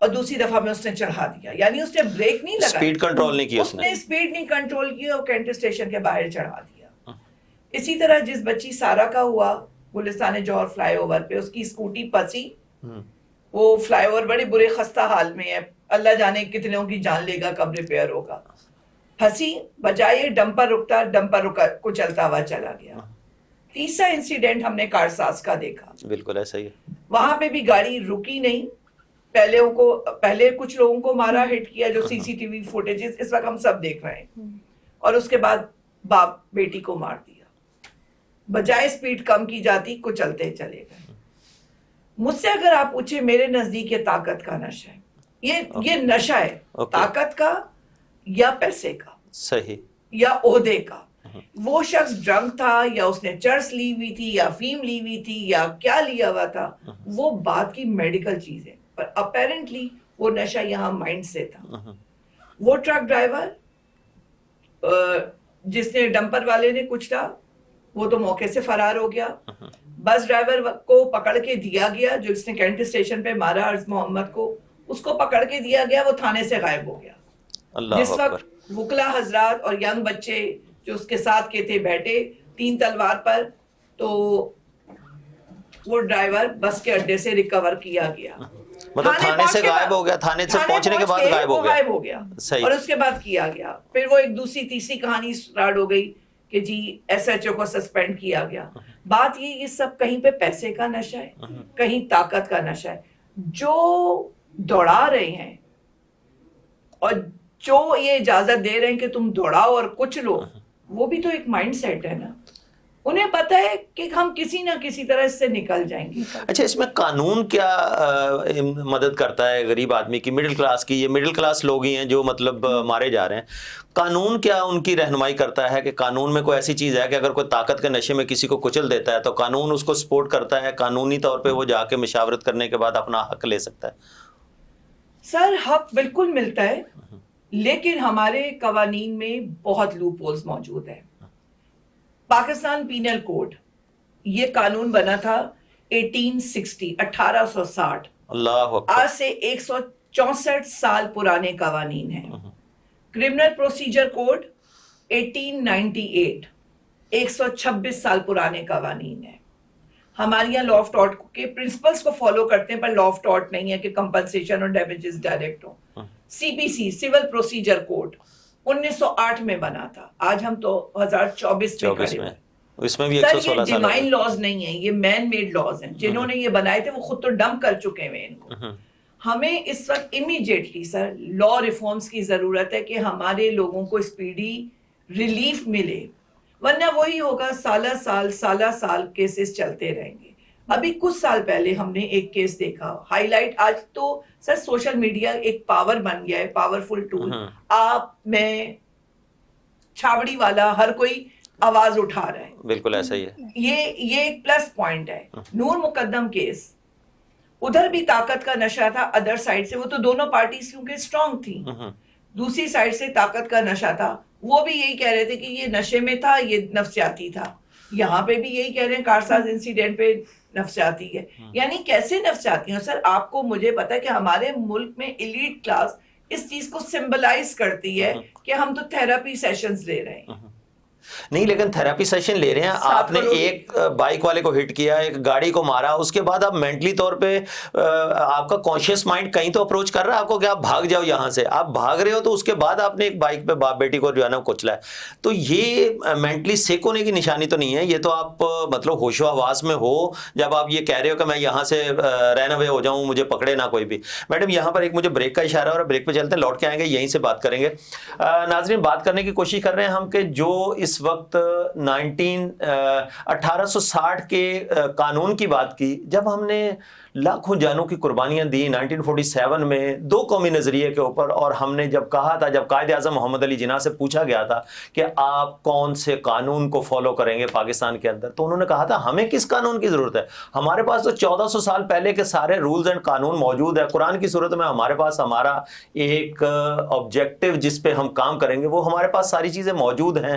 اور دوسری دفعہ میں اس نے چڑھا دیا. یعنی اس نے بریک نہیں لگائی, اسپیڈ کنٹرول نہیں کی اس نے اسپیڈ نہیں کنٹرول کی اور کینٹ اسٹیشن کے باہر چڑھا دیا. اسی طرح جس بچی سارا کا ہوا گلستان جوہر فلائی اوور پہ, اس کی اسکوٹی پسی, وہ فلائی اوور بڑے برے خستہ حال میں ہے, اللہ جانے کتنوں کی جان لے گا کب ریپیئر ہوگا. پھنسی, بجائے ڈمپر رکتا, ڈمپر رکا کو چلتا ہوا چلا گیا. تیسرا انسیڈنٹ ہم نے کارساز کا دیکھا, بالکل ایسا ہی ہے. وہاں پہ بھی گاڑی رکی نہیں, پہلے کچھ لوگوں کو مارا, ہٹ کیا, جو سی سی ٹی وی فوٹیجز اس وقت ہم سب دیکھ رہے ہیں, اور اس کے بعد باپ بیٹی کو مار دیا. بجائے سپیڈ کم کی جاتی, کو چلتے چلے گئے. مجھ سے اگر آپ پوچھیں, میرے نزدیک یہ طاقت کا نشہ ہے. یہ نشہ ہے طاقت کا یا پیسے کا, صحیح, یا عہدے کا. وہ شخص ڈرنک تھا, یا اس نے چرس لی ہوئی تھی, یا فیم لی ہوئی تھی, یا کیا لیا ہوا تھا, وہ بات کی میڈیکل چیز ہے, پر اپیرنٹلی وہ نشہ یہاں مائنڈ سے تھا. وہ ٹرک ڈرائیور جس نے ڈمپر والے نے کچلا, وہ تو موقع سے فرار ہو گیا. بس ڈرائیور کو پکڑ کے دیا گیا, جو اس نے کینٹ اسٹیشن پہ مارا ارض محمد کو, اس کو پکڑ کے دیا گیا, وہ تھانے سے غائب ہو گیا. جس وقت وکلا حضرات اور ینگ بچے جو اس کے ساتھ کے تھے بیٹھے 3 تلوار پر, تو وہ ڈرائیور بس کے اڈے سے ریکور کیا گیا, مطلب تھانے سے غائب ہو گیا, تھانے سے پہنچنے کے بعد غائب ہو گیا, اور اس کے بعد کیا گیا. پھر وہ ایک دوسری تیسری کہانی سٹارٹ ہو گئی کہ جی ایس ایچ او کو سسپینڈ کیا گیا. بات یہ سب کہیں پہ پیسے کا نشہ ہے, کہیں طاقت کا نشہ ہے. جو دوڑا رہے ہیں اور جو یہ اجازت دے رہے ہیں کہ تم دوڑاؤ اور کچھ لو, وہ بھی تو ایک مائنڈ سیٹ ہے نا. انہیں پتہ ہے کہ ہم کسی نہ کسی طرح اس سے نکل جائیں گے. اچھا, اس میں قانون کیا مدد کرتا ہے غریب آدمی کی, مڈل کلاس کی؟ یہ مڈل کلاس لوگ ہی ہیں جو مطلب مارے جا رہے ہیں. قانون کیا ان کی رہنمائی کرتا ہے کہ قانون میں کوئی ایسی چیز ہے کہ اگر کوئی طاقت کے نشے میں کسی کو کچل دیتا ہے تو قانون اس کو سپورٹ کرتا ہے, قانونی طور پہ وہ جا کے مشاورت کرنے کے بعد اپنا حق لے سکتا ہے؟ سر حق بالکل ملتا ہے, لیکن ہمارے قوانین میں بہت لوپ ہولز موجود ہیں. پاکستان پینل کوڈ, یہ قانون بنا تھا 1860. اللہ اکبر, آج سے 164 سال پرانے قوانین ہیں. کرمنل پروسیجر کوڈ 1898, 126 سال پرانے قوانین ہیں. ہمارے یہاں لا آف ٹارٹ کے پرنسپلز کو فالو کرتے ہیں, پر لا آف ٹارٹ نہیں ہے کہ کمپنسیشن اور ڈیمیجز ڈائریکٹ ہوں. سی پی سی سول پروسیجر کوڈ 1908 میں بنا تھا, آج ہم تو 2024 میں کھڑے ہیں. اس میں بھی سر یہ ڈیوائن لاز نہیں ہیں, یہ مین میڈ لاز ہیں. جنہوں نے یہ بنائے تھے وہ خود تو ڈمپ کر چکے ہیں ان کو. ہمیں اس وقت امیڈیٹلی سر لا ریفارمز کی ضرورت ہے کہ ہمارے لوگوں کو اسپیڈی ریلیف ملے, ورنہ وہی ہوگا سالہ سال کیسز چلتے رہیں گے. ابھی کچھ سال پہلے ہم نے ایک کیس دیکھا, ہائی لائٹ. آج تو سر سوشل میڈیا ایک پاور بن گیا ہے, پاورفل ٹول. آپ میں چھاوڑی والا ہر کوئی آواز اٹھا رہا ہے. بالکل ایسا ہی ہے. یہ ایک پلس پوائنٹ ہے. نور مقدم کیس, ادھر بھی طاقت کا نشہ تھا ادر سائڈ سے, وہ تو دونوں پارٹیز کیونکہ اسٹرانگ تھی. دوسری سائڈ سے طاقت کا نشہ تھا, وہ بھی یہی کہہ رہے تھے کہ یہ نشے میں تھا, یہ نفسیاتی تھا. یہاں پہ بھی یہی کہہ رہے ہیں کارساز انسیڈنٹ پہ نفسیاتی ہے. یعنی کیسے نفسیاتی ہیں سر؟ آپ کو مجھے پتا ہے کہ ہمارے ملک میں ایلیٹ کلاس اس چیز کو سمبلائز کرتی ہے کہ ہم تو تھراپی سیشنز لے رہے ہیں. نہیں, لیکن تھراپی سیشن لے رہے ہیں. آپ نے ایک بائک والے کو ہٹ کیا, ایک گاڑی کو مارا, اس کے بعد آپ مینٹلی طور پہ آپ کا کانشیس مائنڈ کہیں تو اپروچ کر رہا ہے آپ کو کہ آپ بھاگ جاؤ یہاں سے. آپ بھاگ رہے ہو تو اس کے بعد آپ نے ایک بائک پہ باپ بیٹی کو جو ہے نا کچلا ہے. تو یہ مینٹلی سیک ہونے کی نشانی تو نہیں ہے, یہ تو آپ مطلب ہوش و حواس میں ہو جب آپ یہ کہہ رہے ہو کہ میں یہاں سے رن اوے ہو جاؤں, مجھے پکڑے نہ کوئی بھی. میڈم یہاں پر ایک مجھے بریک کا اشارہ اور بریک پہ چلتے ہیں, لوٹ کے آئیں گے, یہیں سے بات کریں گے. ناظرین, بات کرنے کی کوشش کر رہے ہیں ہم کہ جو اس وقت 1860 کے قانون کی بات کی, جب ہم نے لاکھوں جانوں کی قربانیاں دی 1947 میں دو قومی نظریے کے اوپر, اور ہم نے جب کہا تھا, جب قائد اعظم محمد علی جناح سے پوچھا گیا تھا کہ آپ کون سے قانون کو فالو کریں گے پاکستان کے اندر, تو انہوں نے کہا تھا ہمیں کس قانون کی ضرورت ہے, ہمارے پاس تو 1400 سال پہلے کے سارے رولز اینڈ قانون موجود ہے. قرآن کی صورت میں ہمارے پاس ہمارا ایک آبجیکٹو جس پہ ہم کام کریں گے, وہ ہمارے پاس ساری چیزیں موجود ہیں,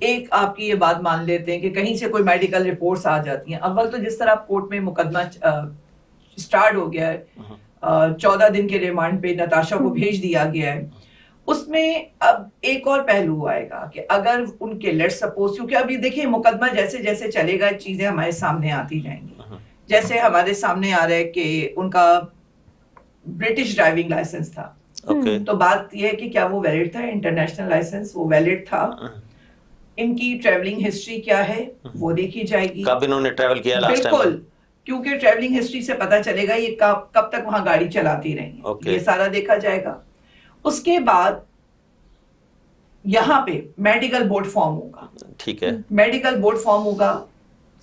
ایک آپ کی یہ بات مان لیتے ہیں کہ کہیں سے کوئی میڈیکل رپورٹس آ جاتی ہیں. اول تو جس طرح کورٹ میں مقدمہ سٹارٹ ہو گیا ہے, 14 دن کے ریمانڈ پہ نتاشا کو بھیج دیا گیا ہے, اس میں اب ایک اور پہلو آئے گا کہ اگر ان کے لیٹ سپوز, کیونکہ ابھی دیکھیں مقدمہ جیسے جیسے چلے گا چیزیں ہمارے سامنے آتی جائیں گی. جیسے ہمارے سامنے آ رہا ہے کہ ان کا برٹش ڈرائیونگ لائسنس تھا, تو بات یہ ہے کہ کیا وہ ویلڈ تھا, انٹرنیشنل لائسنس وہ ویلڈ تھا. ان کی ٹریولنگ ہسٹری کیا ہے وہ دیکھی جائے گی, کب انہوں نے ٹریول کیا لاسٹ ٹائم. بالکل, کیونکہ ٹریولنگ ہسٹری سے پتا چلے گا یہ کب تک وہاں گاڑی چلاتی رہی, یہ سارا دیکھا جائے گا. اس کے بعد یہاں پہ میڈیکل بورڈ فارم ہوگا. ٹھیک ہے, میڈیکل بورڈ فارم ہوگا,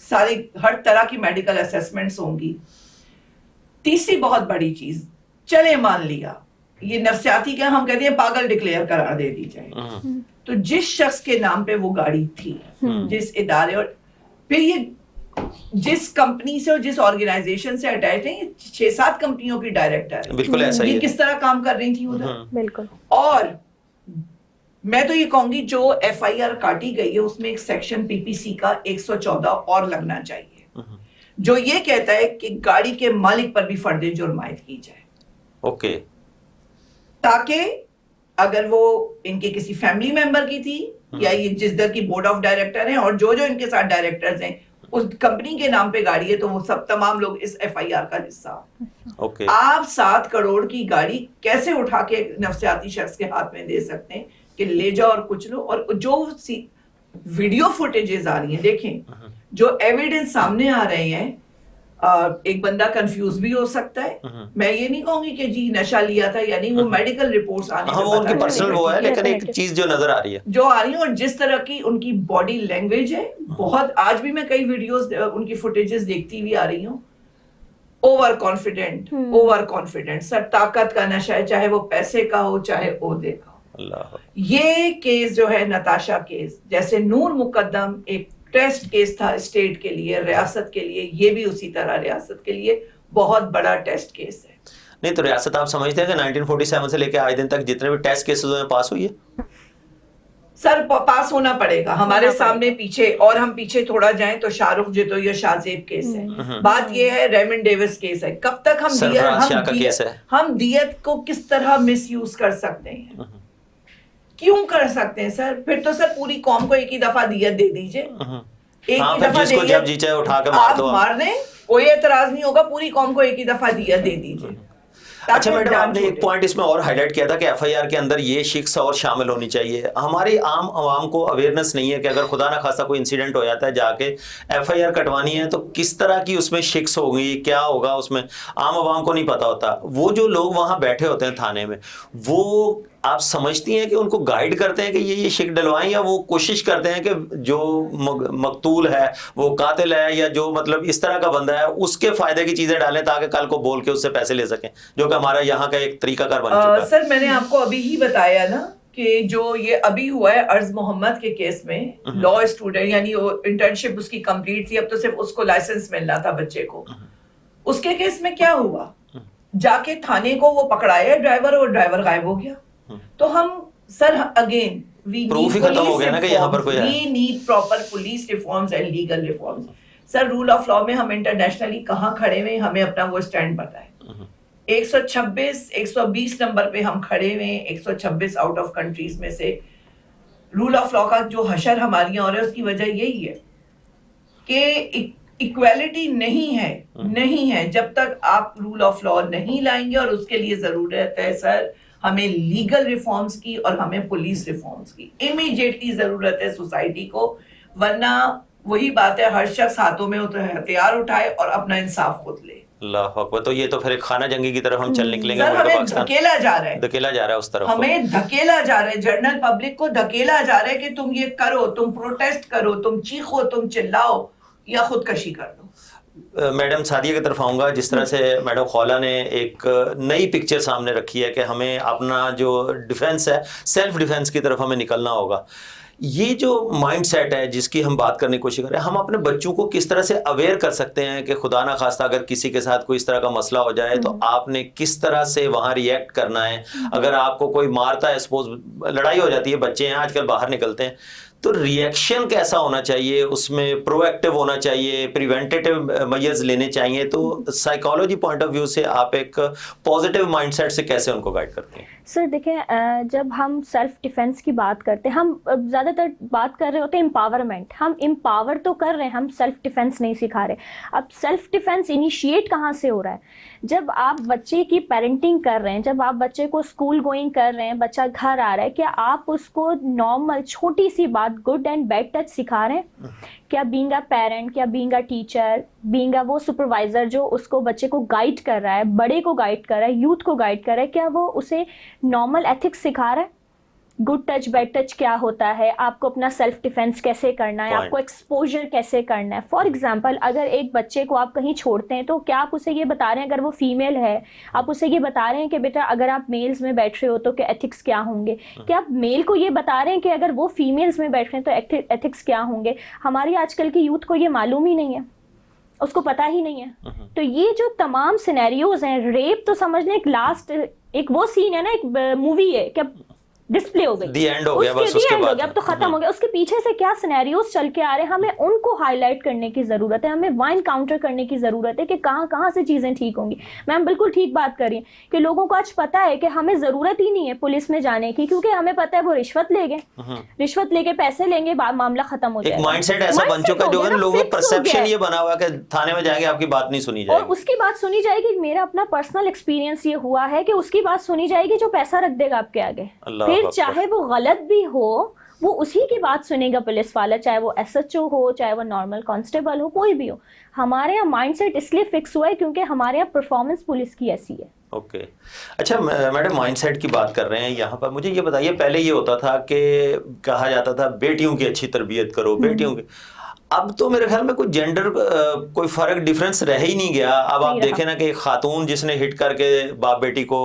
ساری ہر طرح کی میڈیکل اسیسمنٹس ہوں گی. تیسری بہت بڑی چیز, چلے مان لیا یہ نفسیاتی کیا ہم کہتے ہیں پاگل ڈکلیئر قرار دے دی جائے, تو جس شخص کے نام پہ وہ گاڑی تھی, جس ادارے اور پھر یہ جس کمپنی سے اور جس آرگنائزیشن سے اٹیچ ہے, یہ 6-7 کمپنیوں کی ڈائریکٹر ہے. بالکل ایسا ہی یہ ہے. کس طرح کام کر رہی تھی ادھر. بالکل. اور میں تو یہ کہوں گی جو ایف آئی آر کاٹی گئی ہے اس میں ایک سیکشن پی پی سی کا 114 اور لگنا چاہیے, جو یہ کہتا ہے کہ گاڑی کے مالک پر بھی فرد جرم عائد کی جائے. اوکے, تاکہ اگر وہ ان کے کسی فیملی ممبر کی تھی یا یہ جس در کی بورڈ آف ڈائریکٹر ہیں اور جو ان کے ساتھ ڈائریکٹرز ہیں اس کمپنی کے نام پہ گاڑی ہے, تو وہ سب تمام لوگ اس ایف آئی آر کا حصہ. اوکے, آپ 7 کروڑ کی گاڑی کیسے اٹھا کے نفسیاتی شخص کے ہاتھ میں دے سکتے ہیں کہ لے جاؤ اور کچھ لو. اور جو ویڈیو فوٹیجز آ رہی ہیں دیکھیں, جو ایویڈنس سامنے آ رہے ہیں, ایک بندہ کنفیوز بھی ہو سکتا ہے. میں یہ نہیں کہوں گی کہ جی نشہ لیا تھا, یعنی وہ میڈیکل رپورٹس آنے ہاں وہ ان کی پرسنل وہ ہے, لیکن ایک چیز جو نظر آ رہی ہے, جو آ رہی ہے, اور جس طرح کی ان کی باڈی لینگویج ہے, بہت آج بھی میں کئی ویڈیوز ان کی فوٹیجز دیکھتی ہوئی آ رہی ہوں. اوور کانفیڈنٹ, سر طاقت کا نشہ ہے, چاہے وہ پیسے کا ہو چاہے عہدے کا ہو. اللہ. یہ کیس جو ہے نتاشا کیس, جیسے نور مقدم ایک ٹیسٹ کیس تھا اسٹیٹ کے لیے, ریاست کے لیے, یہ بھی اسی طرح ریاست کے لیے بہت بڑا ٹیسٹ کیس ہے. نہیں تو ریاست آپ سمجھتے ہیں کہ 1947 سے لے کے آج دن تک جتنے بھی ٹیسٹ کیسز ہوئے پاس ہوئی ہے؟ سر پاس ہونا پڑے گا ہمارے سامنے پیچھے, اور ہم پیچھے تھوڑا جائیں تو شاہ رخ جتوئی اور شاہ زیب کیس ہے. بات یہ ہے ریمنڈ ڈیوس کیس ہے, کب تک ہم دیت کو کس طرح مس یوز کر سکتے ہیں, کیوں کر سکتے ہیں سر؟ پھر تو سر پوری قوم کو ایک ہی دفعہ دیت دے دیجئے, ایک ہی دفعہ دیت آپ مار دیں, کوئی اعتراض نہیں ہوگا, پوری قوم کو ایک ہی دفعہ دیت دے دیجئے. اچھا میڈم, آپ نے ایک پوائنٹ اس میں اور ہائی لائٹ کیا تھا کہ ایف آئی آر کے اندر یہ شخص اور شامل ہونی چاہیے. ہماری عام عوام کو اویئرنیس نہیں ہے کہ اگر خدا نہ خواستہ کوئی انسیڈنٹ ہو جاتا ہے, جا کے ایف آئی آر کٹوانی ہے تو کس طرح کی اس میں شخص ہوگی, کیا ہوگا اس میں, عام عوام کو نہیں پتا ہوتا. وہ جو لوگ وہاں بیٹھے ہوتے ہیں تھانے میں, وہ آپ سمجھتی ہیں کہ ان کو گائیڈ کرتے ہیں کہ یہ شک ڈلوائیں, یا وہ کوشش کرتے ہیں کہ جو مقتول ہے وہ قاتل ہے یا جو مطلب اس طرح کا بندہ ہے اس کے فائدے کی چیزیں ڈالیں تاکہ کل کو بول کے اس سے پیسے لے سکیں, جو کہ ہمارا یہاں کا ایک طریقہ کار بن چکا ہے. سر میں نے آپ کو ابھی ہی بتایا نا کہ جو یہ ابھی ہوا ہے ارض محمد کے کیس میں, لا اسٹوڈنٹ یعنی انٹرنشپ اس کی کمپلیٹ تھی, اب تو صرف اس کو لائسنس ملنا تھا بچے کو. اس کے کیس میں کیا ہوا, جا کے تھانے کو وہ پکڑایا ڈرائیور, اور ڈرائیور غائب ہو گیا. تو ہم سر اگین پروف ہی ختم ہو گیا نا کہ یہاں پر کوئی ہے. We need proper police reforms and legal reforms. Sir rule of law میں ہم انٹرنیشنلی کہاں کھڑے ہوئے, ہمیں اپنا وہ اسٹینڈ پتا ہے. 126-120 نمبر پہ ہم کھڑے ہوئے ہیں, 126 آؤٹ آف کنٹریز میں سے. رول آف لا کا جو حشر ہمارے یہاں ہو رہا ہے اس کی وجہ یہی ہے کہ ایکویلٹی نہیں ہے. جب تک آپ رول آف لا نہیں لائیں گے, اور اس کے لیے ضرورت ہے سر ہمیں لیگل ریفارمز کی اور ہمیں پولیس ریفارمز کی امیڈیٹلی ضرورت ہے سوسائٹی کو, ورنہ وہی بات ہے ہر شخص ہاتھوں میں ہتھیار اٹھائے اور اپنا انصاف خود لے. اللہ اکبر, تو یہ تو پھر ایک خانہ جنگی کی طرف ہم چل نکلیں گے. ہمیں دھکیلا جا رہا ہے اس طرف, ہمیں دھکیلا جا رہا ہے, جنرل پبلک کو دھکیلا جا رہا ہے کہ تم یہ کرو, تم پروٹیسٹ کرو, تم چیخو, تم چلاؤ یا خودکشی کر دو. میڈم سعدیہ کی طرف آؤں گا. جس طرح سے میڈم خولا نے ایک نئی پکچر سامنے رکھی ہے کہ ہمیں اپنا جو ڈیفنس ہے, سیلف ڈیفنس کی طرف ہمیں نکلنا ہوگا. یہ جو مائنڈ سیٹ ہے جس کی ہم بات کرنے کی کوشش کر رہے ہیں, ہم اپنے بچوں کو کس طرح سے اویئر کر سکتے ہیں کہ خدا نہ خواستہ اگر کسی کے ساتھ کوئی اس طرح کا مسئلہ ہو جائے تو آپ نے کس طرح سے وہاں ریئیکٹ کرنا ہے. اگر آپ کو کوئی مارتا ہے, سپوز لڑائی ہو جاتی ہے, بچے ہیں آج کل باہر نکلتے ہیں, تو ریئیکشن کیسا ہونا چاہیے اس میں؟ پرو ایکٹیو ہونا چاہیے، پریونٹیو میجرز لینے چاہیے؟ تو سائیکالوجی پوائنٹ آف ویو سے آپ ایک پازیٹیو مائنڈ سیٹ سے کیسے ان کو گائیڈ کرتے ہیں؟ سر دیکھیں، جب ہم سیلف ڈیفینس کی بات کرتے ہیں، ہم زیادہ تر بات کر رہے ہوتے ہیں امپاورمنٹ. ہم امپاور تو کر رہے ہیں، ہم سیلف ڈیفینس نہیں سکھا رہے. اب سیلف ڈیفینس انیشیٹ کہاں سے ہو رہا ہے؟ جب آپ بچے کی پیرنٹنگ کر رہے ہیں، جب آپ بچے کو اسکول گوئنگ کر رہے ہیں، بچہ گھر آ رہا ہے، کیا آپ اس کو نارمل چھوٹی سی بات گڈ اینڈ بیڈ ٹچ سکھا رہے ہیں؟ کیا بینگ اے پیرنٹ، کیا being a teacher, being a وہ سپروائزر جو اس کو بچے کو گائیڈ کر رہا ہے، بڑے کو گائیڈ کر رہا ہے، یوتھ کو گائیڈ کر رہا ہے، کیا وہ اسے نارمل ایتھکس سکھا رہا ہے؟ گڈ ٹچ بیڈ ٹچ کیا ہوتا ہے، آپ کو اپنا سیلف ڈیفینس کیسے کرنا ہے، آپ کو ایکسپوجر کیسے کرنا ہے. فار ایگزامپل، اگر ایک بچے کو آپ کہیں چھوڑتے ہیں تو کیا آپ اسے یہ بتا رہے ہیں، اگر وہ فیمیل ہے آپ اسے یہ بتا رہے ہیں کہ بیٹا اگر آپ میلز میں بیٹھ رہے ہو تو کہ ایتھکس کیا ہوں گے؟ کیا آپ میل کو یہ بتا رہے ہیں کہ اگر وہ فیمیلز میں بیٹھ رہے ہیں تو ایتھکس کیا ہوں گے؟ ہماری آج کل کی یوتھ کو یہ معلوم ہی نہیں ہے، اس کو پتہ ہی نہیں ہے. تو یہ جو تمام سینیریوز ہیں، ریپ تو سمجھنے ایک لاسٹ ایک وہ سین ہے نا، ایک مووی ہے کہ ڈسپلے ہو گئی، دی اینڈ ہو گیا، بس اس اس کے کے بعد اب تو ختم ہو گیا. اس کے پیچھے سے کیا سینیریوز چل کے آ رہے ہیں، ہمیں ان کو ہائی لائٹ کرنے کی ضرورت ہے، ہمیں وائن کاؤنٹر کرنے کی ضرورت ہے کہ کہاں کہاں سے چیزیں ٹھیک ہوں گی. میم بالکل ٹھیک بات کر رہی ہیں کہ لوگوں کو آج پتا ہے کہ ہمیں ضرورت ہی نہیں ہے پولیس میں جانے کی، کیونکہ ہمیں پتا ہے وہ رشوت لے گے، رشوت لے کے پیسے لیں گے، معاملہ ختم ہو جائے گا. ایک مائنڈ سیٹ ایسا بن چکا جو ہے لوگوں کا پرسیپشن یہ بنا ہوا کہ تھانے میں جائیں گے آپ کی بات نہیں سنی جائے اور گی، اس کی بات سنی جائے گی. میرا اپنا پرسنل ایکسپیرینس یہ ہوا ہے کہ اس کی بات سنی جائے گی جو پیسہ رکھ دے گا آپ کے آگے، پھر چاہے وہ غلط بھی ہو وہ اسی کی بات سنے گا پولیس والا، چاہے وہ ایس ایچ او ہو، چاہے وہ نارمل کانسٹیبل ہو، کوئی بھی ہو. ہمارے یہاں مائنڈ سیٹ اس لیے فکس ہوا ہے کیونکہ ہمارے یہاں پرفارمنس پولیس کی ایسی ہے. اوکے اچھا میڈم، مائنڈ سیٹ کی بات کر رہے ہیں یہاں پر، مجھے یہ بتائیے، پہلے یہ ہوتا تھا کہ کہا جاتا تھا بیٹیوں کی اچھی تربیت کرو، بیٹیوں کی، اب تو میرے خیال میں کوئی جینڈر کوئی فرق ڈفرینس رہ ہی نہیں گیا. اب آپ دیکھیں نا کہ ایک خاتون جس نے ہٹ کر کے باپ بیٹی کو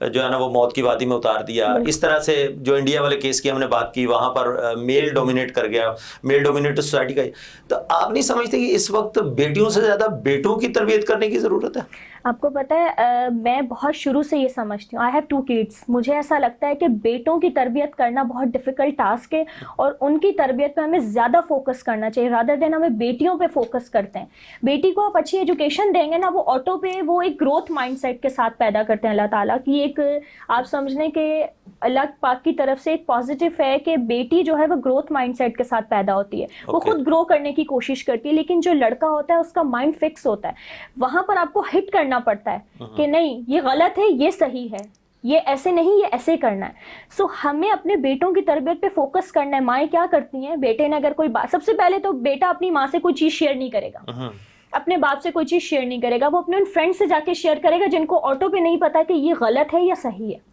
جو ہے نا وہ موت کی وادی میں اتار دیا، اس طرح سے جو انڈیا والے کیس کی ہم نے بات کی وہاں پر میل ڈومینیٹ کر گیا، میل ڈومینیٹ سوسائٹی کا. تو آپ نہیں سمجھتے کہ اس وقت بیٹیوں سے زیادہ بیٹوں کی تربیت کرنے کی ضرورت ہے؟ آپ کو پتہ ہے میں بہت شروع سے یہ سمجھتی ہوں، آئی ہیو 2 kids، مجھے ایسا لگتا ہے کہ بیٹوں کی تربیت کرنا بہت ڈیفیکلٹ ٹاسک ہے اور ان کی تربیت پہ ہمیں زیادہ فوکس کرنا چاہیے رادر دین ہمیں بیٹیوں پہ فوکس کرتے ہیں. بیٹی کو آپ اچھی ایجوکیشن دیں گے نا، وہ آٹو پہ وہ ایک گروتھ مائنڈ سیٹ کے ساتھ پیدا کرتے ہیں. اللہ تعالیٰ کی ایک آپ سمجھ لیں کہ اللہ پاک کی طرف سے ایک پازیٹیو ہے کہ بیٹی جو ہے وہ گروتھ مائنڈ سیٹ کے ساتھ پیدا ہوتی ہے، وہ خود گرو کرنے کی کوشش کرتی ہے. لیکن جو لڑکا ہوتا ہے اس کا مائنڈ فکس ہوتا ہے، وہاں پر آپ کو ہٹ کرنا پڑتا ہے کہ نہیں یہ غلط ہے، یہ صحیح ہے، یہ ایسے نہیں، یہ ایسے کرنا ہے. سو ہمیں اپنے بیٹوں کی تربیت پہ فوکس کرنا ہے. مائیں کیا کرتی ہیں، بیٹے نے اگر کوئی بات، سب سے پہلے تو بیٹا اپنی ماں سے کوئی چیز شیئر نہیں کرے گا، اپنے باپ سے کوئی چیز شیئر نہیں کرے گا، وہ اپنے ان فرینڈ سے جا کے شیئر کرے گا جن کو آٹو پہ نہیں پتا کہ یہ غلط ہے یا صحیح ہے.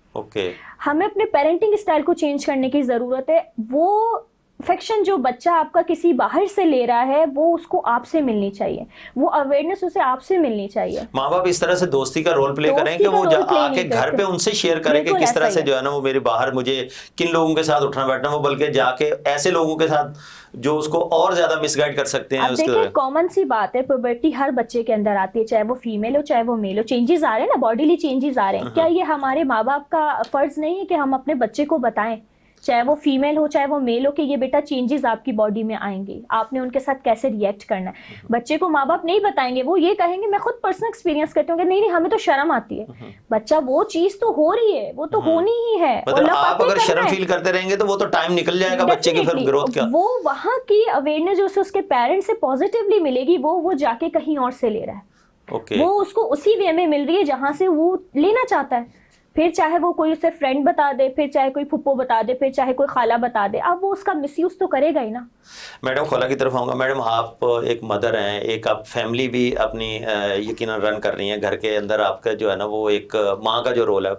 ہمیں اپنے پیرنٹنگ اسٹائل کو چینج کرنے کی ضرورت ہے. وہ افیکشن جو بچہ آپ کا کسی باہر سے لے رہا ہے وہ اس کو آپ سے ملنی چاہیے، وہ اویئرنیس اسے آپ سے ملنی چاہیے. ماں باپ اس طرح سے دوستی کا رول پلے کریں کہ وہ آ کے گھر پہ ان سے شیئر کریں کہ کس طرح سے جو ہے نا وہ میرے باہر مجھے کن لوگوں کے ساتھ اٹھنا بیٹھنا، وہ بلکہ جا کے ایسے لوگوں کے ساتھ جو اس کو اور زیادہ مس گائڈ کر سکتے ہیں. اب دیکھیں کامن سی بات ہے، پوبرٹی ہر بچے کے اندر آتی ہے، چاہے وہ فیمیل ہو چاہے وہ میل ہو. چینجز آ رہے ہیں نا، باڈیلی چینجز آ رہے ہیں. کیا یہ ہمارے ماں باپ کا فرض نہیں ہے کہ ہم اپنے بچے کو بتائیں، چاہے وہ فیمیل ہو چاہے وہ میل ہو، کہ یہ بیٹا چینجز آپ کی باڈی میں آئیں گے، آپ نے ان کے ساتھ کیسے ریئیکٹ کرنا ہے. بچے کو ماں باپ نہیں بتائیں گے، وہ یہ کہیں گے، میں خود پرسنل ایکسپیرینس کرتی ہوں کہ نہیں ہمیں تو شرم آتی ہے. بچہ وہ چیز تو ہو رہی ہے، وہ تو ہونی ہی ہے. آپ اگر شرم فیل کرتے رہیں گے تو وہ تو ٹائم نکل جائے گا بچے کی پھر گروتھ کا. وہ وہاں کی اویئرنیس جو اس کے پیرنٹ سے پازیٹیولی ملے گی وہ جا کے کہیں اور سے لے رہا ہے، وہ اس کو اسی وے میں مل رہی ہے جہاں سے وہ لینا چاہتا ہے. پھر چاہے وہ کوئی اسے فرینڈ بتا دے، پھر چاہے کوئی پھپھو بتا دے، پھر چاہے کوئی خالہ بتا دے، اب وہ اس کا مس یوز تو کرے گا ہی نا. میڈم خالہ کی طرف آؤں گا. میڈم آپ ایک مدر ہیں، ایک آپ فیملی بھی اپنی یقیناً رن کر رہی ہیں، گھر کے اندر آپ کا جو ہے نا وہ ایک ماں کا جو رول ہے.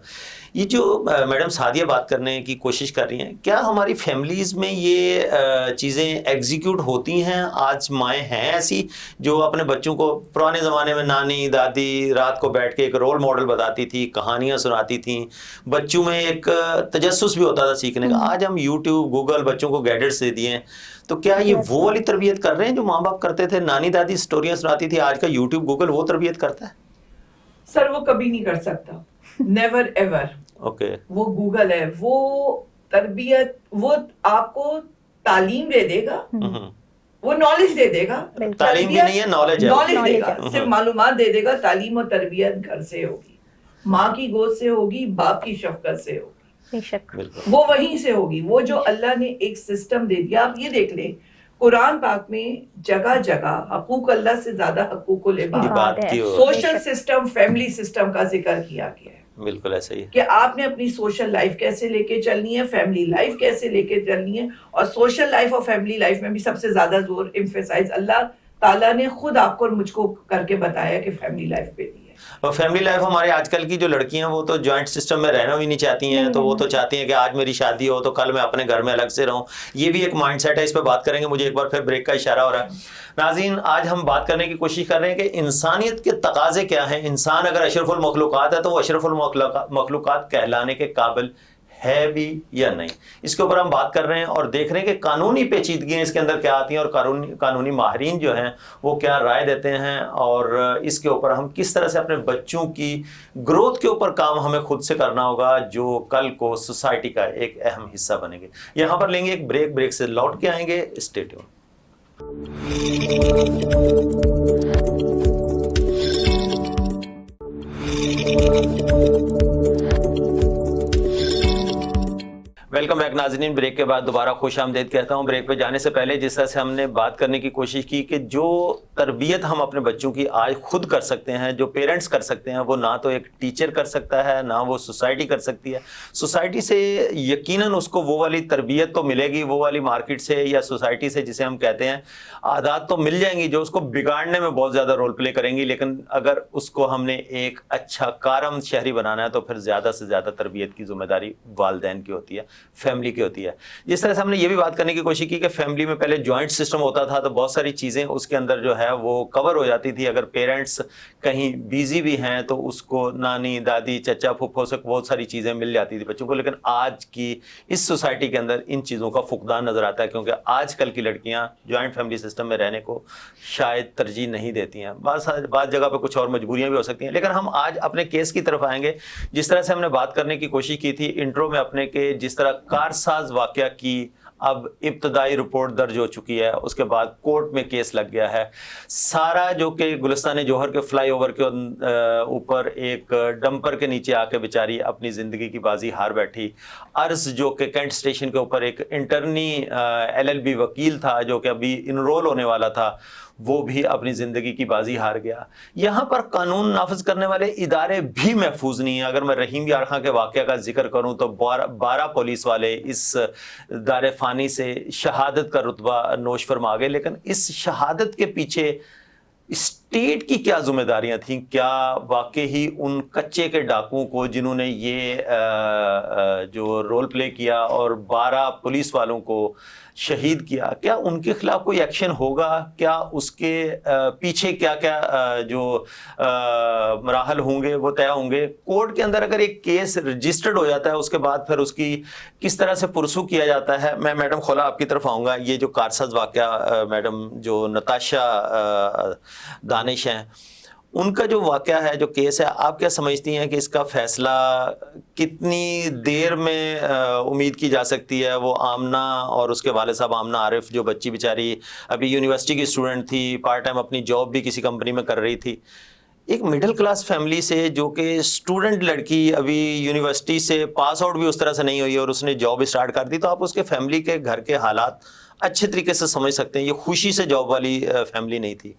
یہ جو میڈم سعدیہ بات کرنے کی کوشش کر رہی ہیں، کیا ہماری فیملیز میں یہ چیزیں ایگزیکیوٹ ہوتی ہیں؟ آج مائیں ہیں ایسی جو اپنے بچوں کو، پرانے زمانے میں نانی دادی رات کو بیٹھ کے ایک رول ماڈل بتاتی تھی، کہانیاں سناتی تھیں، بچوں میں ایک تجسس بھی ہوتا تھا سیکھنے کا. آج ہم یوٹیوب گوگل بچوں کو گائیڈنس دے دیے ہیں، تو کیا یہ وہ والی تربیت کر رہے ہیں جو ماں باپ کرتے تھے؟ نانی دادی اسٹوریاں سناتی تھی، آج کا یوٹیوب گوگل وہ تربیت کرتا ہے؟ سر وہ کبھی نہیں کر سکتا، نیور ایور. اوکے، وہ گوگل ہے، وہ تربیت وہ آپ کو تعلیم دے دے گا, وہ نالج دے دے گا, تعلیم بھی نہیں ہے, نالج ہے, نالج دے گا, صرف معلومات دے دے گا. تعلیم اور تربیت گھر سے ہوگی, ماں کی گود سے ہوگی, باپ کی شفقت سے ہوگی, وہ وہیں سے ہوگی. وہ جو اللہ نے ایک سسٹم دے دیا, آپ یہ دیکھ لیں قرآن پاک میں جگہ جگہ حقوق اللہ سے زیادہ حقوق العباد, سوشل سسٹم, فیملی سسٹم کا ذکر کیا گیا ہے. بالکل ایسا ہی کہ آپ نے اپنی سوشل لائف کیسے لے کے چلنی ہے, فیملی لائف کیسے لے کے چلنی ہے. اور سوشل لائف اور فیملی لائف میں بھی سب سے زیادہ زور ایمفیسائز اللہ تعالیٰ نے خود آپ کو اور مجھ کو کر کے بتایا کہ فیملی لائف پہ دی ہے. اور فیملی لائف ہمارے آج کل کی جو لڑکیاں وہ تو جوائنٹ سسٹم میں رہنا بھی نہیں چاہتی ہیں, تو وہ تو چاہتی ہیں کہ آج میری شادی ہو تو کل میں اپنے گھر میں الگ سے رہوں. یہ بھی ایک مائنڈ سیٹ ہے, اس پہ بات کریں گے. مجھے ایک بار پھر بریک کا اشارہ ہو رہا ہے. ناظرین, آج ہم بات کرنے کی کوشش کر رہے ہیں کہ انسانیت کے تقاضے کیا ہیں. انسان اگر اشرف المخلوقات ہے تو وہ اشرف المخلوقات کہلانے کے قابل ہے بھی یا نہیں, اس کے اوپر ہم بات کر رہے ہیں اور دیکھ رہے ہیں کہ قانونی پیچیدگیاں اس کے اندر کیا آتی ہیں اور قانونی ماہرین جو ہیں وہ کیا رائے دیتے ہیں, اور اس کے اوپر ہم کس طرح سے اپنے بچوں کی گروتھ کے اوپر کام ہمیں خود سے کرنا ہوگا جو کل کو سوسائٹی کا ایک اہم حصہ بنے گے. یہاں پر لیں گے ایک بریک سے لوٹ کے آئیں گے. Stay tune. ویلکم بیک ناظرین. بریک کے بعد دوبارہ خوش آمدید کہتا ہوں. بریک پہ جانے سے پہلے جس طرح سے ہم نے بات کرنے کی کوشش کی کہ جو تربیت ہم اپنے بچوں کی آج خود کر سکتے ہیں, جو پیرنٹس کر سکتے ہیں, وہ نہ تو ایک ٹیچر کر سکتا ہے, نہ وہ سوسائٹی کر سکتی ہے. سوسائٹی سے یقیناً اس کو وہ والی تربیت تو ملے گی, وہ والی مارکیٹ سے یا سوسائٹی سے جسے ہم کہتے ہیں عادات تو مل جائیں گی جو اس کو بگاڑنے میں بہت زیادہ رول پلے کریں گی. لیکن اگر اس کو ہم نے ایک اچھا کارآمد شہری بنانا ہے تو پھر زیادہ سے زیادہ تربیت کی ذمہ داری والدین کی ہوتی ہے, فیملی کی ہوتی ہے. جس طرح سے ہم نے یہ بھی بات کرنے کی کوشش کی کہ فیملی میں پہلے جوائنٹ سسٹم ہوتا تھا تو بہت ساری چیزیں اس کے اندر جو ہے وہ کور ہو جاتی تھی. اگر پیرنٹس کہیں بیزی بھی ہیں تو اس کو نانی, دادی, چچا, پھپھو سے بہت ساری چیزیں مل جاتی تھی بچوں کو. لیکن آج کی اس سوسائٹی کے اندر ان چیزوں کا فقدان نظر آتا ہے, کیونکہ آج کل کی لڑکیاں جوائنٹ فیملی سسٹم میں رہنے کو شاید ترجیح نہیں دیتی ہیں. بعض جگہ پہ کچھ اور مجبوریاں بھی ہو سکتی ہیں. لیکن ہم آج اپنے کیس کی طرف آئیں گے. جس طرح سے ہم نے بات کرنے کی کوشش کی تھی انٹرو میں اپنے کے, جس طرح کارساز واقعہ کی اب ابتدائی رپورٹ درج ہو چکی ہے, اس کے بعد کورٹ میں کیس لگ گیا ہے. سارا جو کہ گلستان جوہر کے فلائی اوور کے اوپر ایک ڈمپر کے نیچے آ کے بیچاری اپنی زندگی کی بازی ہار بیٹھی. عرض جو کہ کینٹ اسٹیشن کے اوپر ایک انٹرنی LLB وکیل تھا جو کہ ابھی انرول ہونے والا تھا, وہ بھی اپنی زندگی کی بازی ہار گیا. یہاں پر قانون نافذ کرنے والے ادارے بھی محفوظ نہیں ہیں. اگر میں رحیم یار خان کے واقعہ کا ذکر کروں تو 12 پولیس والے اس دار فانی سے شہادت کا رتبہ نوش فرما گئے. لیکن اس شہادت کے پیچھے اسٹیٹ کی کیا ذمہ داریاں تھیں؟ کیا واقعی ان کچے کے ڈاکوؤں کو جنہوں نے یہ جو رول پلے کیا اور 12 پولیس والوں کو شہید کیا, کیا ان کے خلاف کوئی ایکشن ہوگا؟ کیا اس کے پیچھے کیا کیا جو مراحل ہوں گے وہ طے ہوں گے؟ کورٹ کے اندر اگر ایک کیس رجسٹرڈ ہو جاتا ہے اس کے بعد پھر اس کی کس طرح سے پرسو کیا جاتا ہے؟ میں میڈم خولا آپ کی طرف آؤں گا. یہ جو کارساز واقعہ میڈم جو نتاشا دانش ہیں, ان کا جو واقعہ ہے, جو کیس ہے, آپ کیا سمجھتی ہیں کہ اس کا فیصلہ کتنی دیر میں امید کی جا سکتی ہے؟ وہ آمنہ اور اس کے والد صاحب آمنہ عارف, جو بچی بیچاری ابھی یونیورسٹی کی اسٹوڈنٹ تھی, پارٹ ٹائم اپنی جاب بھی کسی کمپنی میں کر رہی تھی, ایک مڈل کلاس فیملی سے جو کہ اسٹوڈنٹ لڑکی ابھی یونیورسٹی سے پاس آؤٹ بھی اس طرح سے نہیں ہوئی اور اس نے جاب اسٹارٹ کر دی, تو آپ اس کے فیملی کے گھر کے حالات اچھے طریقے سے سمجھ سکتے ہیں. یہ خوشی سے جاب والی فیملی نہیں تھی.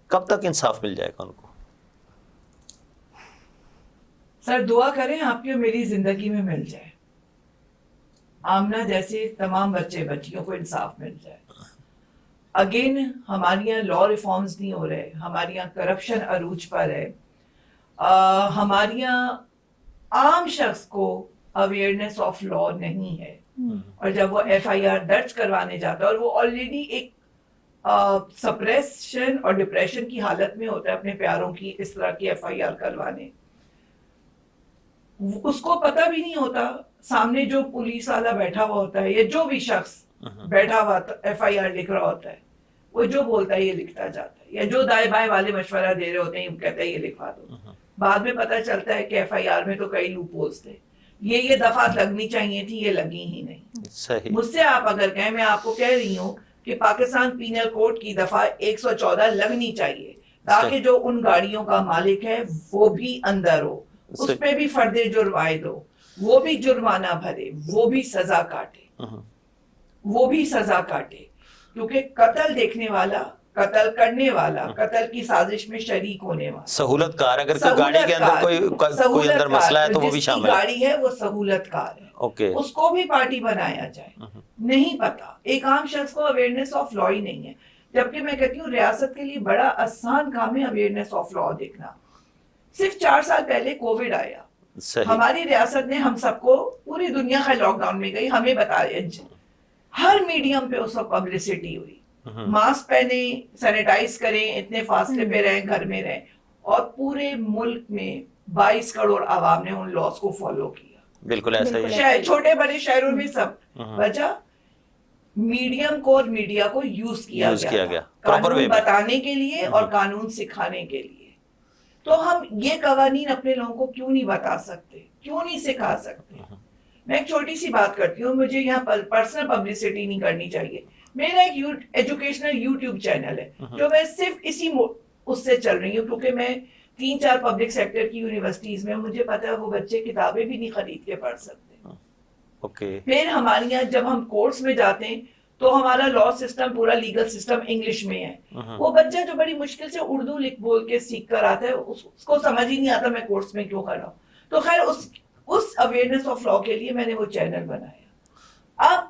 کب تک انصاف مل جائے گا ان کو؟ سر دعا کریں آپ کی اور میری زندگی میں مل جائے, آمنہ جیسے تمام بچے بچیوں کو انصاف مل جائے. اگین ہمارے یہاں لا ریفارمز نہیں ہو رہے, ہمارے یہاں کرپشن عروج پر ہے, ہمارے یہاں عام شخص کو اویئرنیس آف لا نہیں ہے. اور جب وہ FIR درج کروانے جاتا ہے اور وہ آلریڈی ایک سپریشن اور ڈپریشن کی حالت میں ہوتا ہے اپنے پیاروں کی اس طرح کی FIR کروانے, اس کو پتہ بھی نہیں ہوتا سامنے جو پولیس والا بیٹھا ہوا ہوتا ہے یا جو بھی شخص بیٹھا ہوا FIR لکھ رہا ہوتا ہے, وہ جو بولتا ہے یہ لکھتا جاتا ہے, یا جو دائیں بائیں والے مشورہ دے رہے ہوتے ہیں کہتا ہے یہ لکھوا دو. بعد میں پتہ چلتا ہے کہ FIR میں تو کئی لوپ ہولز تھے. یہ دفعات لگنی چاہیے تھی، یہ لگی ہی نہیں. صحیح. مجھ سے آپ اگر کہیں، میں آپ کو کہہ رہی ہوں کہ پاکستان پینل کوڈ کی دفعہ 114 لگنی چاہیے تاکہ جو ان گاڑیوں کا مالک ہے وہ بھی اندر ہو، اس پہ بھی فرد جرم عائد ہو، وہ بھی جرمانہ بھرے، وہ بھی سزا کاٹے، وہ بھی سزا کاٹے. کیونکہ قتل دیکھنے والا، قتل کرنے والا، قتل کی سازش میں شریک ہونے والا، سہولت کار، اگر کوئی گاڑی کے اندر کوئی اندر مسئلہ ہے تو وہ بھی شامل ہے. گاڑی ہے وہ سہولت کار ہے، اوکے. اس کو بھی پارٹی بنایا جائے. نہیں پتا، ایک عام شخص کو اویئرنیس آف لا ہی نہیں ہے. جبکہ میں کہتی ہوں ریاست کے لیے بڑا آسان کام ہے اویئرنیس آف لا دیکھنا. صرف 4 سال پہلے کووڈ آیا، ہماری ریاست نے ہم سب کو، پوری دنیا کا لاک ڈاؤن میں گئی، ہمیں بتایا، ہر میڈیم پہ اس وقت پبلسٹی ہوئی، ماسک پہنے، سینیٹائز کریں، اتنے فاصلے پہ رہیں، گھر میں رہیں، اور پورے ملک میں 22 کروڑ عوام نے ان لاس کو فالو کیا. بالکل ایسا ہی ہے. چھوٹے بڑے شہروں میں سب وجہ میڈیم کو اور میڈیا کو یوز کیا گیا قانون بتانے کے لیے اور قانون سکھانے کے لیے. تو ہم یہ قوانین اپنے لوگوں کو کیوں نہیں بتا سکتے، کیوں نہیں سکھا سکتے؟ میں ایک چھوٹی سی بات کرتی ہوں، مجھے یہاں پرسنل پبلسٹی نہیں کرنی چاہیے. میرا ایک ایجوکیشنل یوٹیوب چینل ہے جو میں صرف اسی اس سے چل رہی ہوں، کیونکہ میں 3-4 پبلک سیکٹر کی یونیورسٹیز میں، مجھے پتا ہے وہ بچے کتابیں بھی نہیں خرید کے پڑھ سکتے. پھر ہمارے یہاں جب ہم کورس میں جاتے ہیں تو ہمارا لا سسٹم، پورا لیگل سسٹم انگلش میں ہے. وہ بچہ جو بڑی مشکل سے اردو لکھ بول کے سیکھ کر آتا ہے، اس کو سمجھ ہی نہیں آتا میں کورس میں کیوں کر رہا ہوں. تو خیر اس اویئرنیس آف لا کے لیے میں نے وہ چینل بنایا. اب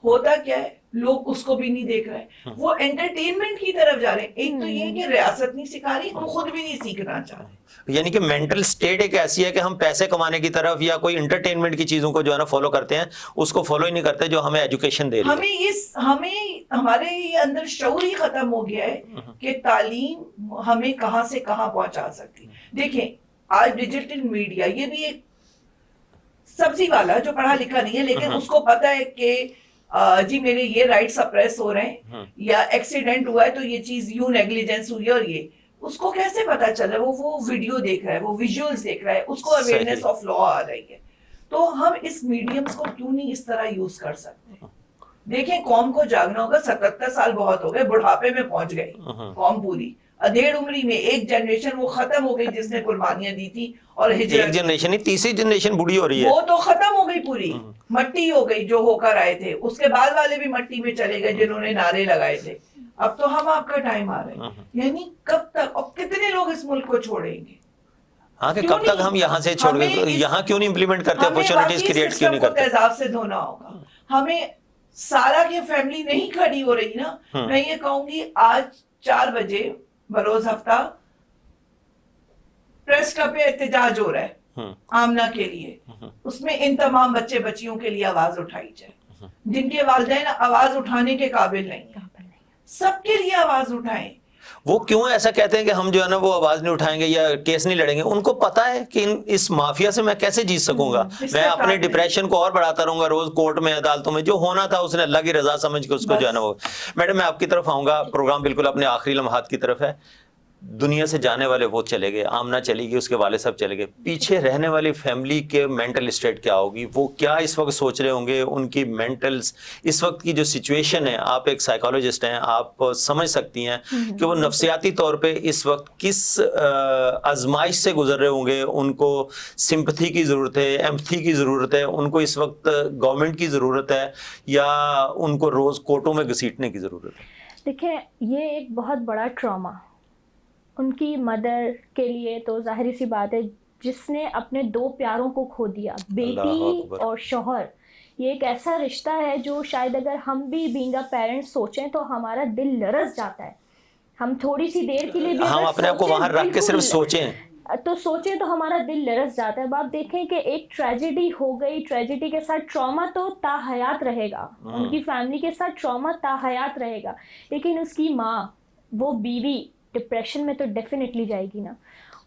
ہوتا کیا ہے، لوگ اس کو بھی نہیں دیکھ رہے، وہ انٹرٹینمنٹ کی طرف جا رہے ہیں. ایک تو یہ کہ ریاست نہیں سکھا رہی، ہم خود بھی نہیں سیکھنا چاہ رہے. یعنی کہ مینٹل سٹیٹ ایک ایسی ہے کہ ہم پیسے کمانے کی طرف یا کوئی انٹرٹینمنٹ کی چیزوں کو جو ہے نا فالو کرتے ہیں، اس کو فالو ہی نہیں کرتے جو ہمیں ایجوکیشن دے رہی ہے. ہمارے یہ اندر شعور ہی ختم ہو گیا ہے کہ تعلیم ہمیں کہاں سے کہاں پہنچا سکتی. دیکھیں آج ڈیجیٹل میڈیا، یہ بھی ایک سبزی والا جو پڑھا لکھا نہیں ہے لیکن اس کو پتا ہے کہ جی میرے یہ رائٹ سپریس ہو رہے ہیں، یا ایکسیڈنٹ ہوا ہے تو یہ چیز یوں نیگلیجنس ہوئی، اور یہ اس کو کیسے پتا چل رہا ہے؟ وہ ویڈیو دیکھ رہا ہے، وہ ویژولز دیکھ رہا ہے، اس کو اویئرنیس آف لا آ رہی ہے. تو ہم اس میڈیمز کو کیوں نہیں اس طرح یوز کر سکتے؟ دیکھیں قوم کو جاگنا ہوگا. 77 سال بہت ہو گئے، بڑھاپے میں پہنچ گئی قوم پوری. 1.5 عمری میں ایک جنریشن وہ ختم ہو گئی جس نے قربانیاں دی تھی، اور ایک جنریشن ہی، تیسری جنریشن بوڑھی ہو رہی ہے، وہ تو ختم ہو گئی، پوری مٹی ہو گئی. جو ہو کر آئے تھے اس کے بعد والے بھی مٹی میں چلے گئے جنہوں نے نعرے لگائے تھے. اب تو ہم آپ کا ٹائم آ رہا ہے. یعنی کب تک، اور کتنے لوگ اس ملک کو چھوڑیں گے؟ ہاں کہ کب تک ہم یہاں سے چھوڑ گئے، یہاں کیوں نہیں امپلیمنٹ کرتے، اپرچونٹیز کریٹ کیوں نہیں کرتے؟ تیزاب سے دھونا ہوگا. ہمیں سارا کی فیملی نہیں کھڑی ہو رہی نا. میں یہ کہوں گی آج 4 بجے بروز ہفتہ پریس کلب پہ احتجاج ہو رہا ہے آمنہ کے لیے. اس میں ان تمام بچے بچیوں کے لیے آواز اٹھائی جائے جن کے والدین آواز اٹھانے کے قابل نہیں ہیں. سب کے لیے آواز اٹھائیں. وہ کیوں ایسا کہتے ہیں کہ ہم جو ہے نا وہ آواز نہیں اٹھائیں گے یا کیس نہیں لڑیں گے؟ ان کو پتا ہے کہ اس مافیا سے میں کیسے جیت سکوں گا. میں اپنے ڈپریشن کو اور بڑھاتا رہوں گا، روز کورٹ میں عدالتوں میں جو ہونا تھا اس نے اللہ کی رضا سمجھ کے اس کو جو ہے نا وہ. میڈم میں آپ کی طرف آؤں گا، پروگرام بالکل اپنے آخری لمحات کی طرف ہے. دنیا سے جانے والے وہ چلے گئے، آمنہ چلی گئی، اس کے والد صاحب چلے گئے، پیچھے رہنے والی فیملی کے مینٹل اسٹیٹ کیا ہوگی؟ وہ کیا اس وقت سوچ رہے ہوں گے؟ ان کی مینٹلز اس وقت کی جو سچویشن ہے، آپ ایک سائیکالوجسٹ ہیں، آپ سمجھ سکتی ہیں کہ وہ نفسیاتی طور پہ اس وقت کس آزمائش سے گزر رہے ہوں گے. ان کو سمپتھی کی ضرورت ہے، ایمپتھی کی ضرورت ہے، ان کو اس وقت گورنمنٹ کی ضرورت ہے، یا ان کو روز کوٹوں میں گھسیٹنے کی ضرورت ہے؟ دیکھیں یہ ایک بہت بڑا ٹراما ان کی مدر کے لیے تو ظاہری سی بات ہے، جس نے اپنے 2 پیاروں کو کھو دیا، بیٹی اور شوہر. یہ ایک ایسا رشتہ ہے جو شاید اگر ہم بھی بینگ اے پیرنٹ سوچیں تو ہمارا دل لرز جاتا ہے. ہم تھوڑی سی دیر کے لیے بھی ہم اپنے آپ کو وہاں رکھ کے صرف سوچیں تو ہمارا دل لرز جاتا ہے. اب آپ دیکھیں کہ ایک ٹریجڈی ہو گئی، ٹریجڈی کے ساتھ ٹراما تو تا حیات رہے گا، ان کی فیملی کے ساتھ ٹراما تا حیات رہے گا، لیکن اس کی ماں، وہ بیوی ڈپریشن میں تو ڈیفینیٹلی جائے گی نا.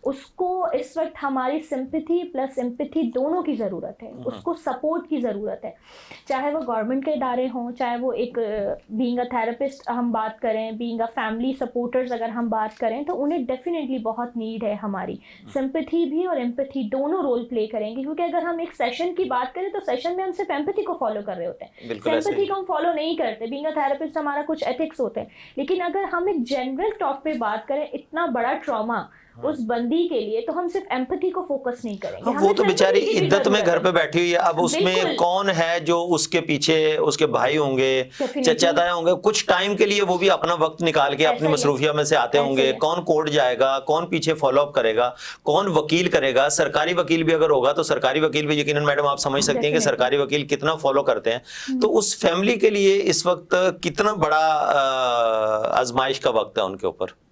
اس کو اس وقت ہماری سمپتھی پلس امپتھی دونوں کی ضرورت ہے, اس کو سپورٹ کی ضرورت ہے, چاہے وہ گورنمنٹ کے ادارے ہوں, چاہے وہ ایک بینگ اے تھراپسٹ ہم بات کریں, بینگ اے فیملی سپورٹرز اگر ہم بات کریں, تو انہیں ڈیفینیٹلی بہت نیڈ ہے ہماری. سمپتھی بھی اور امپتھی دونوں رول پلے کریں گے, کیونکہ اگر ہم ایک سیشن کی بات کریں تو سیشن میں ہم صرف امپتھی کو فالو کر رہے ہوتے ہیں, سمپتھی کو ہم فالو نہیں کرتے. بینگ اے تھراپسٹ ہمارا کچھ ایتھکس ہوتے ہیں, لیکن اگر ہم ایک جنرل ٹاک پہ بات کریں, اتنا بڑا ٹراما اس بندی کے لیے, تو ہم صرف ایمپتھی کو فوکس نہیں کریں گے. وہ تو بیچاری عدت میں گھر پہ بیٹھی ہوئی ہے, اب اس میں کون ہے جو اس کے پیچھے, اس کے بھائی ہوں گے, چچا تایا ہوں گے, کچھ ٹائم کے لیے وہ بھی اپنا وقت نکال کے اپنی مصروفیات میں سے آتے ہوں گے, کون کورٹ جائے گا, کون پیچھے فالو اپ کرے گا, کون وکیل کرے گا. سرکاری وکیل بھی اگر ہوگا تو سرکاری وکیل بھی یقیناً میڈم آپ سمجھ سکتے ہیں کہ سرکاری وکیل کتنا فالو کرتے ہیں. تو اس فیملی کے لیے اس وقت کتنا بڑا آزمائش کا وقت ہے ان کے اوپر.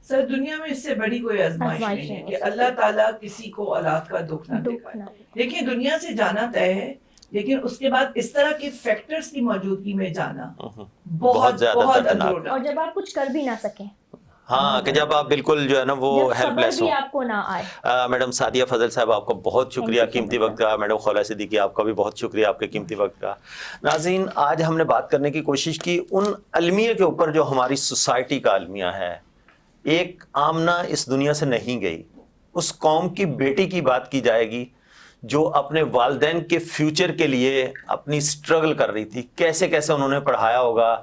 سر دنیا میں اس سے بڑی کوئی آزمائش نہیں ہے کہ اللہ تعالیٰ کسی کو اولاد کا دکھ نہ دکھائے. دیکھیے دنیا سے جانا طے ہے, لیکن اس کے بعد اس طرح کے فیکٹرز کی موجودگی میں جانا بہت بہت اندرونہ, اور جب آپ کچھ کر بھی نہ سکیں, ہاں کہ جب آپ بالکل جو ہے نا وہ ہیلپ لیس ہو. آپ کو نہ آئے. میڈم سعدیہ فضل صاحب آپ کا بہت شکریہ قیمتی وقت کا. میڈم خولہ صدیقی آپ کا بھی بہت شکریہ آپ کے قیمتی وقت کا. ناظرین آج ہم نے بات کرنے کی کوشش کی ان المیہ کے اوپر جو ہماری سوسائٹی کا المیہ ہے. ایک آمنہ اس دنیا سے نہیں گئی, اس قوم کی بیٹی کی بات کی جائے گی جو اپنے والدین کے فیوچر کے لیے اپنی سٹرگل کر رہی تھی, کیسے کیسے انہوں نے پڑھایا ہوگا.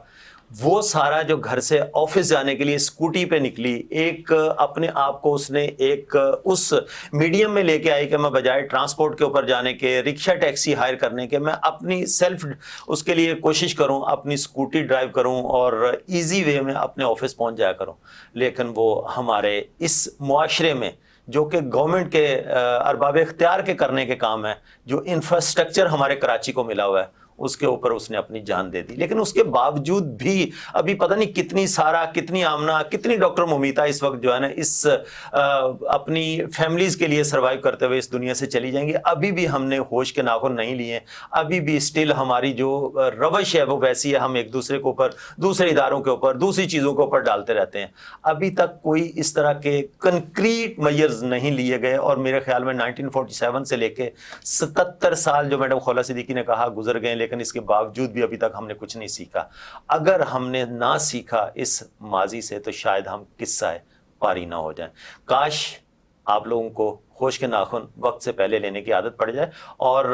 وہ سارا جو گھر سے آفس جانے کے لیے اسکوٹی پہ نکلی, ایک اپنے آپ کو اس نے ایک اس میڈیم میں لے کے آئی کہ میں بجائے ٹرانسپورٹ کے اوپر جانے کے, رکشہ ٹیکسی ہائر کرنے کے, میں اپنی سیلف اس کے لیے کوشش کروں, اپنی اسکوٹی ڈرائیو کروں اور ایزی وے میں اپنے آفس پہنچ جایا کروں. لیکن وہ ہمارے اس معاشرے میں جو کہ گورنمنٹ کے ارباب اختیار کے کرنے کے کام ہے, جو انفراسٹرکچر ہمارے کراچی کو ملا ہوا ہے, اس کے اوپر اس نے اپنی جان دے دی. لیکن اس کے باوجود بھی ابھی پتہ نہیں کتنی سارا, کتنی آمنہ, کتنی ڈاکٹر ممیتا اس وقت جو ہے نا اس اپنی فیملیز کے لیے سروائیو کرتے ہوئے اس دنیا سے چلی جائیں گی. ابھی بھی ہم نے ہوش کے ناخن نہیں لیے, ابھی بھی اسٹل ہماری جو روش ہے وہ ویسی ہے, ہم ایک دوسرے کے اوپر, دوسرے اداروں کے اوپر, دوسری چیزوں کے اوپر ڈالتے رہتے ہیں. ابھی تک کوئی اس طرح کے کنکریٹ میئرز نہیں لیے گئے, اور میرے خیال میں 1947 سے لے کے 77 سال جو میڈم خولہ صدیقی نے کہا گزر گئے, لیکن اس کے باوجود بھی ابھی تک ہم نے کچھ نہیں سیکھا. اگر ہم نے نہ سیکھا اس ماضی سے تو شاید ہم قصہ پاری نہ ہو جائیں. کاش آپ لوگوں کو ہوش کے ناخن وقت سے پہلے لینے کی عادت پڑ جائے, اور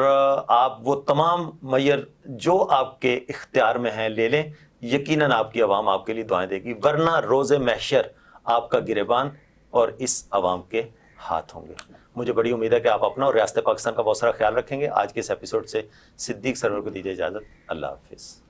آپ وہ تمام معیار جو آپ کے اختیار میں ہیں لے لیں. یقیناً آپ کی عوام آپ کے لیے دعائیں دے گی, ورنہ روز محشر آپ کا گریبان اور اس عوام کے ہاتھ ہوں گے. مجھے بڑی امید ہے کہ آپ اپنا اور ریاست پاکستان کا بہت سارا خیال رکھیں گے. آج کے اس ایپیسوڈ سے صدیق سرور کو دیجیے اجازت. اللہ حافظ.